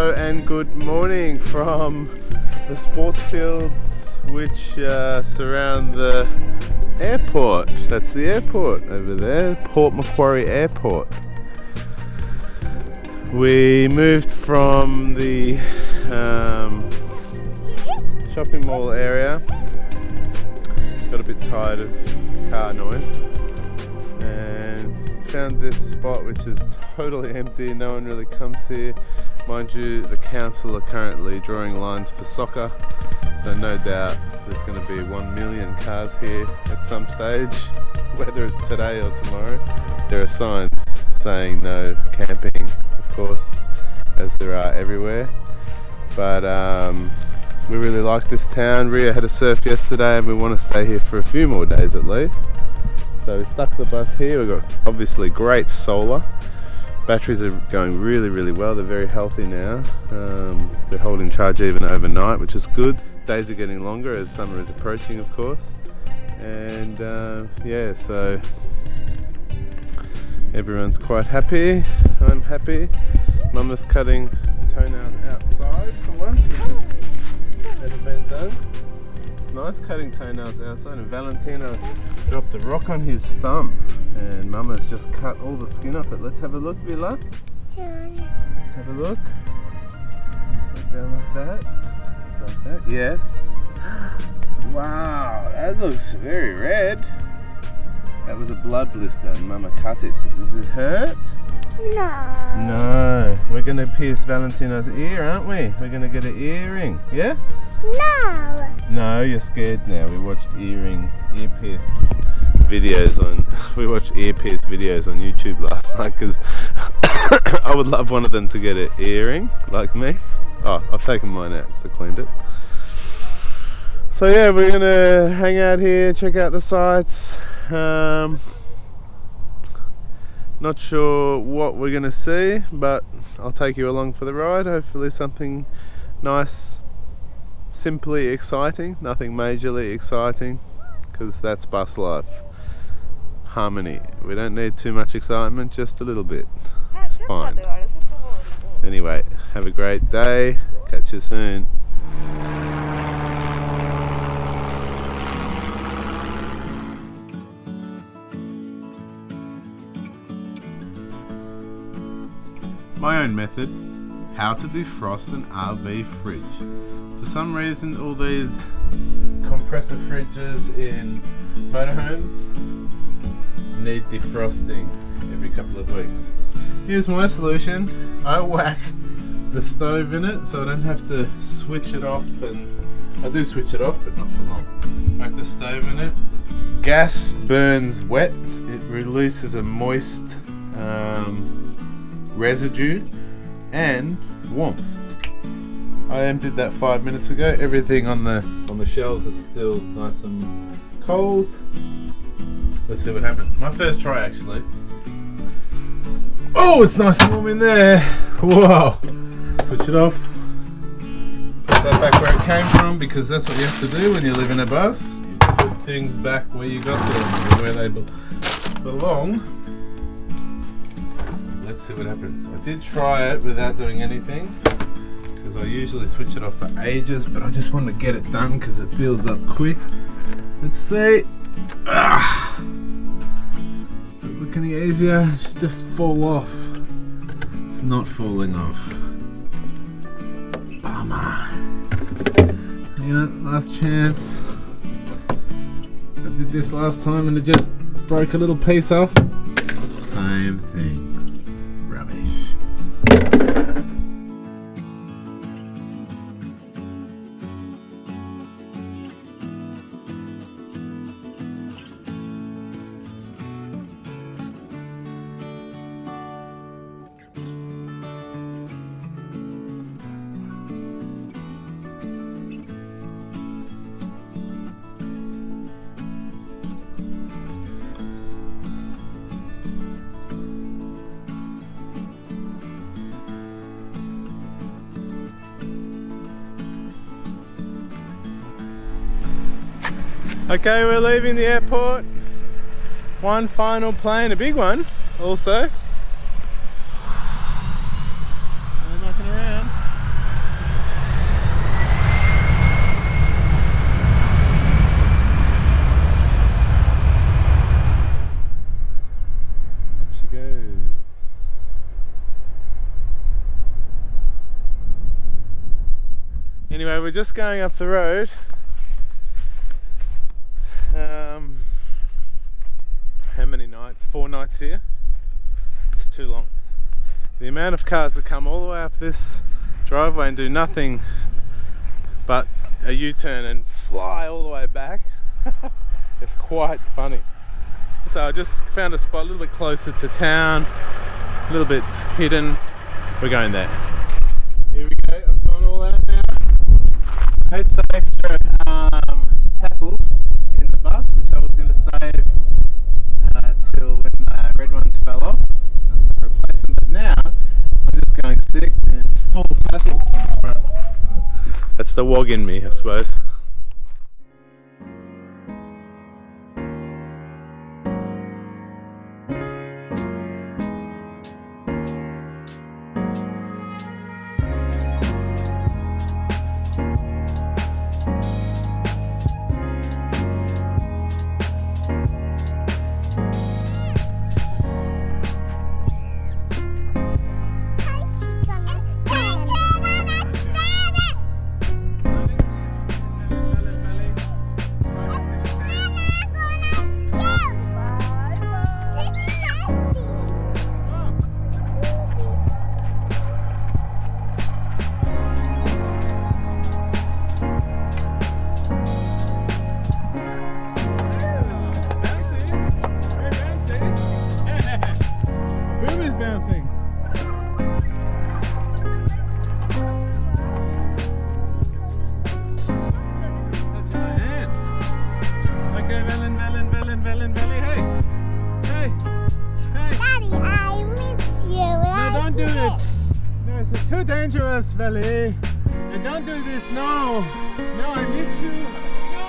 Hello and good morning from the sports fields which surround the airport. That's the airport over there, Port Macquarie Airport. We moved from the shopping mall area. Got a bit tired of car noise and found this spot which is totally empty. No one really comes here. Mind you, the council are currently drawing lines for soccer, so no doubt there's going to be 1 million cars here at some stage, whether it's today or tomorrow. There are signs saying no camping, of course, as there are everywhere, but we really like this town. Ria had a surf yesterday and we want to stay here for a few more days at least. So we stuck the bus here. We've got obviously great solar. Batteries are going really well. They're very healthy now. They're holding charge even overnight, which is good. Days are getting longer as summer is approaching, of course. And yeah, so everyone's quite happy. I'm happy. Mama's cutting toenails outside for once, which has never been done. Nice cutting toenails outside, and Valentino dropped a rock on his thumb and Mama's just cut all the skin off it. Let's have a look, Villa. Let's have a look. Upside down like that. Like that, yes. Wow, that looks very red. That was a blood blister and Mama cut it. Does it hurt? No. No. We're going to pierce Valentino's ear, aren't we? We're going to get an earring, yeah? No. No, you're scared now. We watched earpiece videos on YouTube last night because I would love one of them to get an earring like me. Oh, I've taken mine out because I cleaned it. So yeah, we're gonna hang out here, check out the sights. Not sure what we're gonna see, but I'll take you along for the ride. Hopefully something nice, simply exciting, nothing majorly exciting, because that's bus life. Harmony. We don't need too much excitement, just a little bit. It's fine. Anyway, have a great day. Catch you soon. My own method. How to defrost an RV fridge. For some reason, all these compressor fridges in motorhomes need defrosting every couple of weeks. Here's my solution. I whack the stove in it so I don't have to switch it off, and I do switch it off but not for long. Whack the stove in it. Gas burns wet. It releases a moist residue and warmth. I emptied that 5 minutes ago. Everything on the shelves is still nice and cold. Let's see what happens. My first try actually. Oh, it's nice and warm in there. Whoa. Switch it off. Put that back where it came from, because that's what you have to do when you live in a bus. You put things back where you got them, or where they belong. Let's see what happens. I did try it without doing anything, because I usually switch it off for ages, but I just wanted to get it done because it builds up quick. Let's see. Does it look any easier? It should just fall off. It's not falling off. Bummer. Hang on, last chance. I did this last time and it just broke a little piece off. Same thing. Rubbish. Okay, we're leaving the airport. One final plane, a big one also. They're knocking around. Anyway, we're just going up the road. How many nights? 4 nights here. It's too long. The amount of cars that come all the way up this driveway and do nothing but a U-turn and fly all the way back. It's quite funny. So I just found a spot a little bit closer to town, a little bit hidden. We're going there. Here we go, I've gone all out now. I had some extra tassels in the bus, which I was going to save till when the red ones fell off. I was going to replace them, but now I'm just going sick and full tassels on the front. That's the wog in me, I suppose. Too dangerous, Valley. And don't do this. No. No, I miss you. No.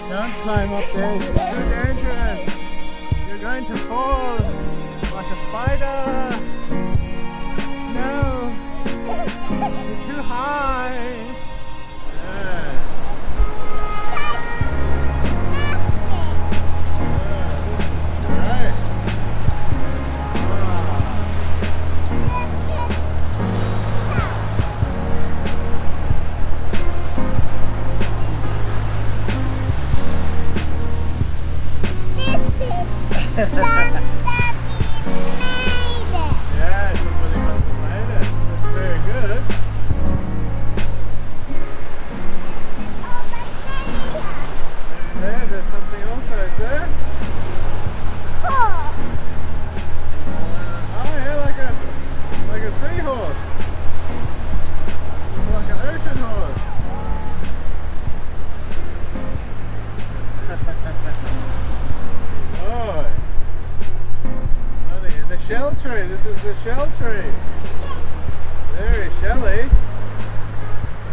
Don't climb up there. It's too dangerous. You're going to fall like a spider. No, this is too high. Yeah. This is great. This is somebody made it. Yeah, somebody must have made it. That's very good. There's something also, is there? Cool. Oh yeah, like a seahorse. It's like an ocean horse. Oh. The shell tree. This is the shell tree. Very shelly.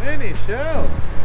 Many shells.